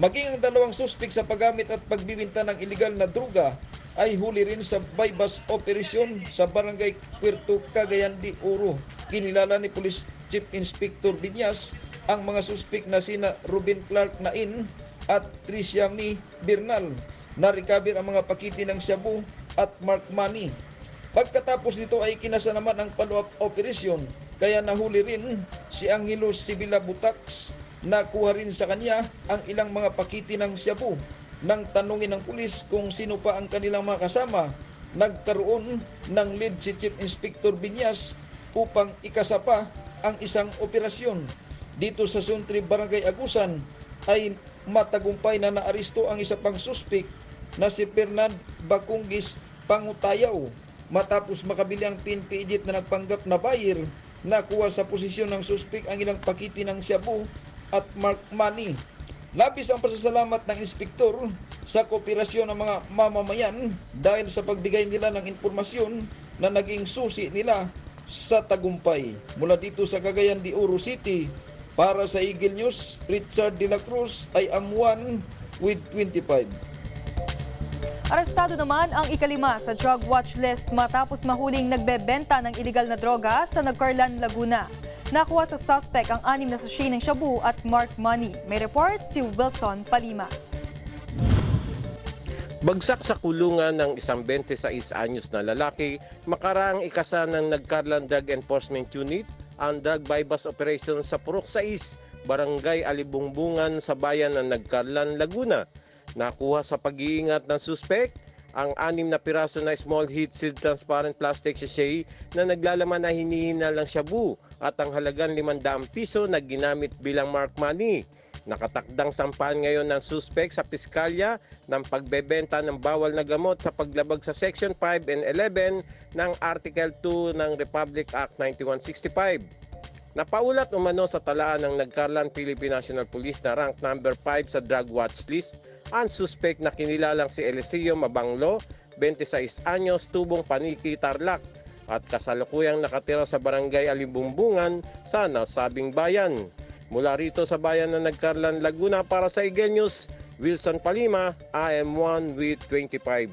Maging ang dalawang suspek sa paggamit at pagbibinta ng iligal na droga ay huli rin sa bypass operation sa Barangay Puerto Cagayan de Oro. Kinilala ni Police Chief Inspector Binyas ang mga suspek na sina Ruben Clark Nain at Tricia Mi Bernal. Na-recover ang mga pakiti ng shabu at mark money. Pagkatapos nito ay kinasa naman ang follow-up operation, kaya nahuli rin si Angelo Sibila Butax. Nakuha rin sa kanya ang ilang mga pakiti ng shabu. Nang tanungin ng pulis kung sino pa ang kanilang mga kasama, nagkaroon ng lead si Chief Inspector Binyas upang ikasapa ang isang operasyon. Dito sa Suntri, Barangay Agusan ay matagumpay na naaresto ang isa pang suspek na si Fernand Bacungis Pangutayaw. Matapos makabili ang PNP agent na nagpanggap na buyer, nakuha sa posisyon ng suspek ang ilang pakiti ng shabu at mark money. Labis ang pasasalamat ng inspektor sa kooperasyon ng mga mamamayan dahil sa pagbigay nila ng impormasyon na naging susi nila sa tagumpay. Mula dito sa Cagayan de Oro City, para sa Eagle News, Richard de la Cruz ay am1 with 25. Arestado naman ang ikalima sa drug watch list matapos mahuling nagbebenta ng iligal na droga sa Nagcarlan, Laguna. Nakuha sa suspect ang 6 na sachet ng shabu at mark money. May report si Wilson Palima. Bagsak sa kulungan ng isang 26 anyos na lalaki makaraang ikasa ng Nagcarlan Drug Enforcement Unit ang drug bypass operation sa Purok 6, Barangay Alibungbungan sa bayan ng Nagcarlan, Laguna. Nakuha sa pag-iingat ng suspect ang 6 na piraso na small heat sealed transparent plastic sachet na naglalaman na hinihinal ng shabu at ang halagang 500 piso na ginamit bilang mark money. Nakatakdang sampahan ngayon ng suspect sa piskalya ng pagbebenta ng bawal na gamot sa paglabag sa Section 5 and 11 ng Article 2 ng Republic Act 9165. Napaulat umano sa talaan ng Nagcarlan Philippine National Police na rank number 5 sa drug watch list ang suspect na kinilalang si Eliseo Mabanglo, 26 anyos, tubong Paniki, Tarlac at kasalukuyang nakatira sa Barangay Alibumbungan sa nasabing bayan. Mula rito sa bayan ng Nagcarlan, Laguna para sa Eagle News, Wilson Palima, AM1 with 25.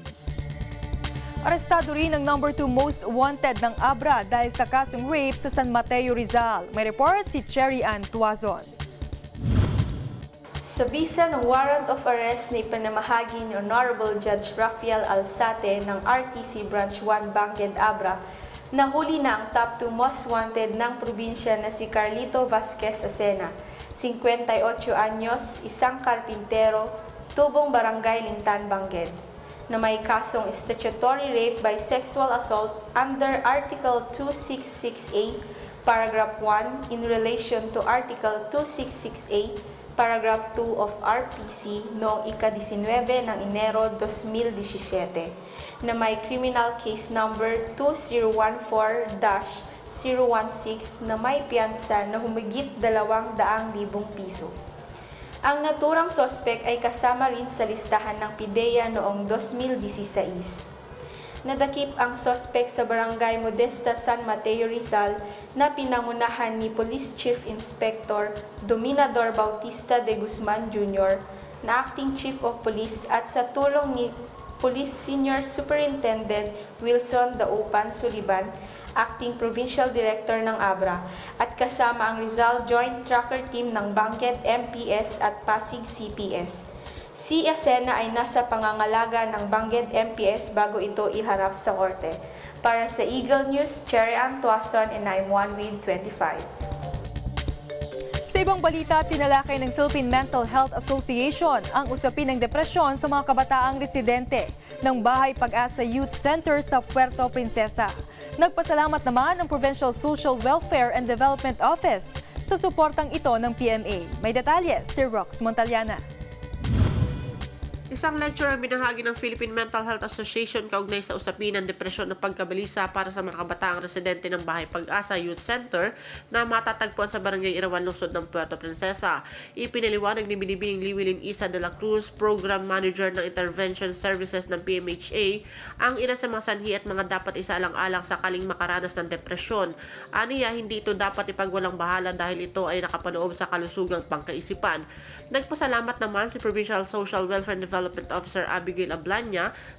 Arestado rin ang number 2 most wanted ng Abra dahil sa kasong rape sa San Mateo, Rizal. May report si Cherry Ann Tuazon. Sa bisa ng warrant of arrest na ipanamahagi ni Honorable Judge Rafael Alzate ng RTC Branch 1 Bangued, Abra, nahuli na ang top 2 most wanted ng probinsya na si Carlito Vasquez Acena, 58 anyos, isang karpintero, tubong Barangay Lintan, Bangued, na may kasong statutory rape by sexual assault under Article 2668, Paragraph 1 in relation to Article 2668, Paragraph 2 of RPC noong ika-19 ng Enero 2017 na may criminal case number 2014-016 na may piyansa na humigit 200,000 piso. Ang naturang sospek ay kasama rin sa listahan ng PIDEA noong 2016. Nadakip ang sospek sa Barangay Modesta, San Mateo, Rizal na pinangunahan ni Police Chief Inspector Dominador Bautista de Guzman Jr. na Acting Chief of Police at sa tulong ni Police Senior Superintendent Wilson Daupan Suliban Acting Provincial Director ng ABRA, at kasama ang Rizal Joint Tracker Team ng Bangged MPS at Pasig CPS. Si Asena ay nasa pangangalaga ng Bangged MPS bago ito iharap sa korte. Para sa Eagle News, Cherry Ann Tuason, and I'm One with 25. Sa ibang balita, tinalakay ng Philippine Mental Health Association ang usapin ng depresyon sa mga kabataang residente ng Bahay Pag-asa Youth Center sa Puerto Princesa. Nagpasalamat naman ang Provincial Social Welfare and Development Office sa suportang ito ng PMA. May detalye si Rox Montaliana. Isang lecture ang binahagi ng Philippine Mental Health Association kaugnay sa usapin ng depresyon at pagkabalisa para sa mga kabataang residente ng Bahay Pag-asa Youth Center na matatagpuan sa Barangay Irawan, lungsod ng Puerto Princesa. Ipinaliwanag ni Binibining Liwilin Isa de la Cruz, Program Manager ng Intervention Services ng PMHA, ang ilan sa mga sanhi at mga dapat isaalang-alang sakaling makaranas ng depresyon. Aniya, hindi ito dapat ipagwalang bahala dahil ito ay nakapaloob sa kalusugang pangkaisipan. Nagpasalamat naman si Provincial Social Welfare and Development Officer Agila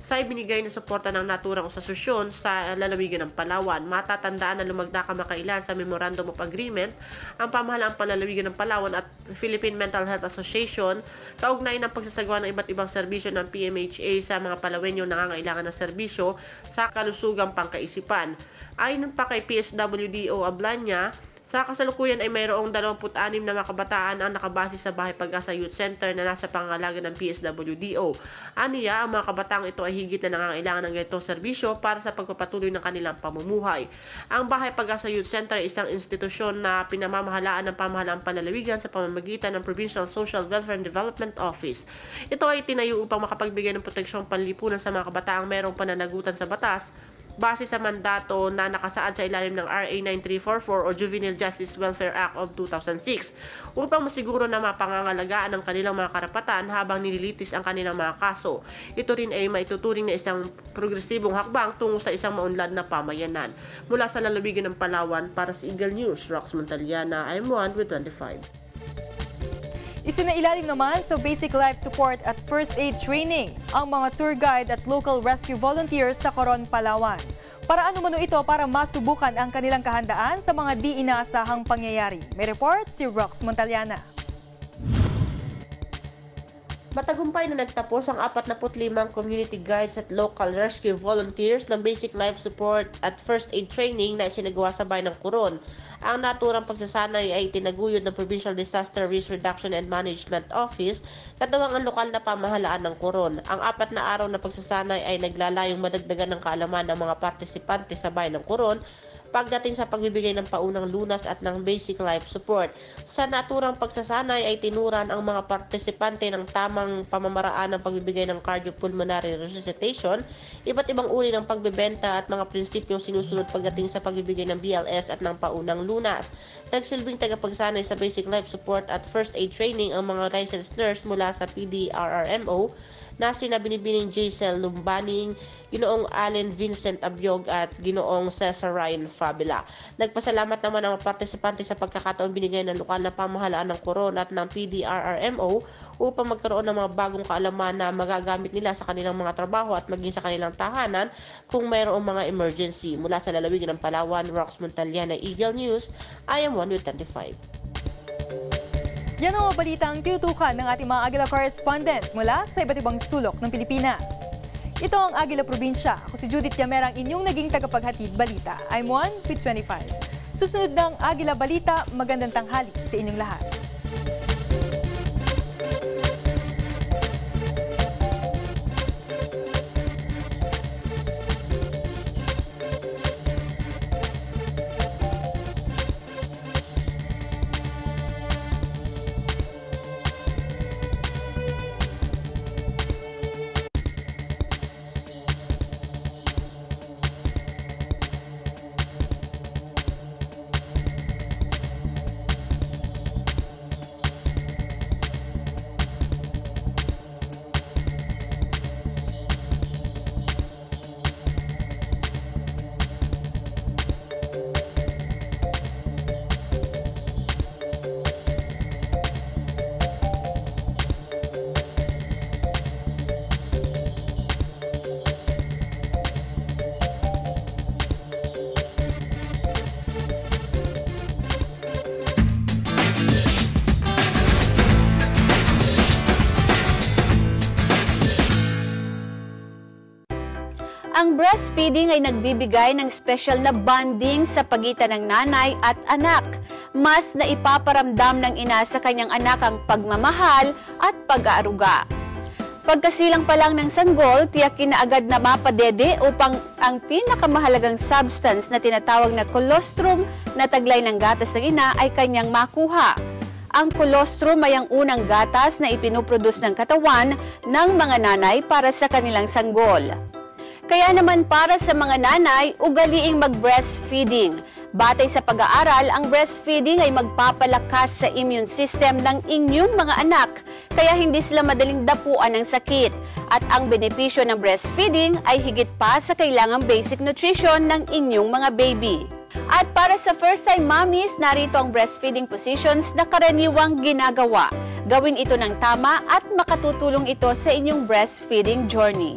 sa ibinigay na suporta ng naturang asosasyon sa lalawigan ng Palawan. Matatandaan na lumagda kamakailan sa Memorandum of Agreement ang pamahalaang panlalawigan ng Palawan at Philippine Mental Health Association kaugnay ng pagsasagawa ng iba't ibang serbisyo ng PMHA sa mga Palawenyong nangangailangan ng serbisyo sa kalusugang pangkaisipan. Ayon pa kay PSWDO Ablanya, sa kasalukuyan ay mayroong 26 na mga kabataan ang nakabase sa Bahay Pag-asa Youth Center na nasa pangangalaga ng PSWDO. Aniya, ang mga kabataang ito ay higit na nangangailangan ng ganitong serbisyo para sa pagpapatuloy ng kanilang pamumuhay. Ang Bahay Pag-asa Youth Center ay isang institusyon na pinamamahalaan ng pamahalaang panlalawigan sa pamamagitan ng Provincial Social Welfare and Development Office. Ito ay tinayo upang makapagbigay ng proteksyong panlipunan sa mga kabataang mayroong pananagutan sa batas base sa mandato na nakasaad sa ilalim ng RA 9344 o Juvenile Justice Welfare Act of 2006 upang masiguro na mapangangalagaan ang kanilang mga karapatan habang nililitis ang kanilang mga kaso. Ito rin ay maituturing na isang progresibong hakbang tungo sa isang maunlad na pamayanan. Mula sa lalawigan ng Palawan, para sa Eagle News, Rox Montaliana, I'm One with 25. Isinailalim naman sa basic life support at first aid training ang mga tour guide at local rescue volunteers sa Coron, Palawan. Para ano-mano ito para masubukan ang kanilang kahandaan sa mga di inaasahang pangyayari. May report si Rox Montaliana. Matagumpay na nagtapos ang 45 community guides at local rescue volunteers ng basic life support at first aid training na isinagawa sa bayan ng Coron. Ang naturang pagsasanay ay tinaguyod ng Provincial Disaster Risk Reduction and Management Office, katawang ang lokal na pamahalaan ng Coron. Ang 4 na araw na pagsasanay ay naglalayong madagdagan ng kaalaman ng mga partisipante sa bayan ng Coron pagdating sa pagbibigay ng paunang lunas at ng basic life support. Sa naturang pagsasanay ay tinuran ang mga partisipante ng tamang pamamaraan ng pagbibigay ng cardiopulmonary resuscitation, iba't ibang uri ng pagbebenta at mga prinsipyong sinusunod pagdating sa pagbibigay ng BLS at ng paunang lunas. Nagsilbing tagapagsanay sa basic life support at first aid training ang mga licensed nurse mula sa PDRRMO na sina Binibining Giselle Lumbaning, Ginoong Allen Vincent Abiog at Ginoong Cesar Ryan Fabila. Nagpasalamat naman ang partisipante sa pagkakataon binigay ng lokal na pamahalaan ng Coron at ng PDRRMO upang magkaroon ng mga bagong kaalaman na magagamit nila sa kanilang mga trabaho at maging sa kanilang tahanan kung mayroong mga emergency. Mula sa lalawigan ng Palawan, Rox Montaliana, Eagle News, I am One with 25. Yan ang balitang tinutukan ng ating mga Agila correspondent mula sa iba't ibang sulok ng Pilipinas. Ito ang Agila Probinsya. Ako si Judith Yamera, ang inyong naging tagapaghatid balita. I'm One with 25. Susunod ng Agila Balita, magandang tanghali sa inyong lahat. Ang breastfeeding ay nagbibigay ng special na bonding sa pagitan ng nanay at anak. Mas na ipaparamdam ng ina sa kanyang anak ang pagmamahal at pag-aaruga. Pagkasilang pa lang ng sanggol, tiyakin na agad na mapadede upang ang pinakamahalagang substance na tinatawag na colostrum na taglay ng gatas ng ina ay kanyang makuha. Ang colostrum ay ang unang gatas na ipinuproduce ng katawan ng mga nanay para sa kanilang sanggol. Kaya naman para sa mga nanay, ugaliing mag-breastfeeding. Batay sa pag-aaral, ang breastfeeding ay magpapalakas sa immune system ng inyong mga anak, kaya hindi sila madaling dapuan ng sakit. At ang benepisyo ng breastfeeding ay higit pa sa kailangang basic nutrition ng inyong mga baby. At para sa first-time mommies, narito ang breastfeeding positions na karaniwang ginagawa. Gawin ito ng tama at makatutulong ito sa inyong breastfeeding journey.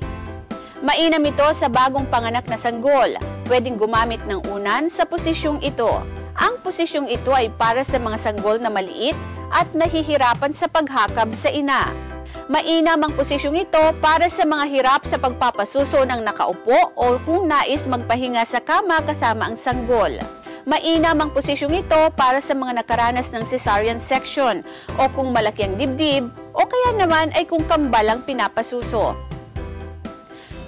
Mainam ito sa bagong panganak na sanggol. Pwedeng gumamit ng unan sa posisyong ito. Ang posisyong ito ay para sa mga sanggol na maliit at nahihirapan sa paghakab sa ina. Mainam ang posisyong ito para sa mga hirap sa pagpapasuso ng nakaupo o kung nais magpahinga sa kama kasama ang sanggol. Mainam ang posisyong ito para sa mga nakaranas ng cesarean section o kung malaki ang dibdib o kaya naman ay kung kambal ang pinapasuso.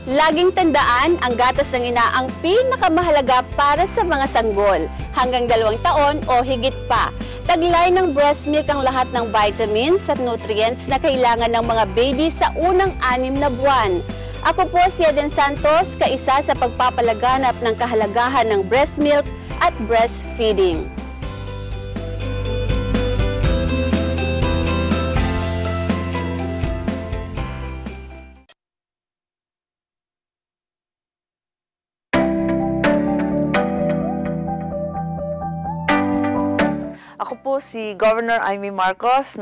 Laging tandaan, ang gatas ng ina ang pinakamahalaga para sa mga sanggol, hanggang 2 taon o higit pa. Taglay ng breast milk ang lahat ng vitamins at nutrients na kailangan ng mga baby sa unang 6 na buwan. Ako po si Eden Santos, kaisa sa pagpapalaganap ng kahalagahan ng breast milk at breastfeeding. Ako po si Governor Amy Marcos.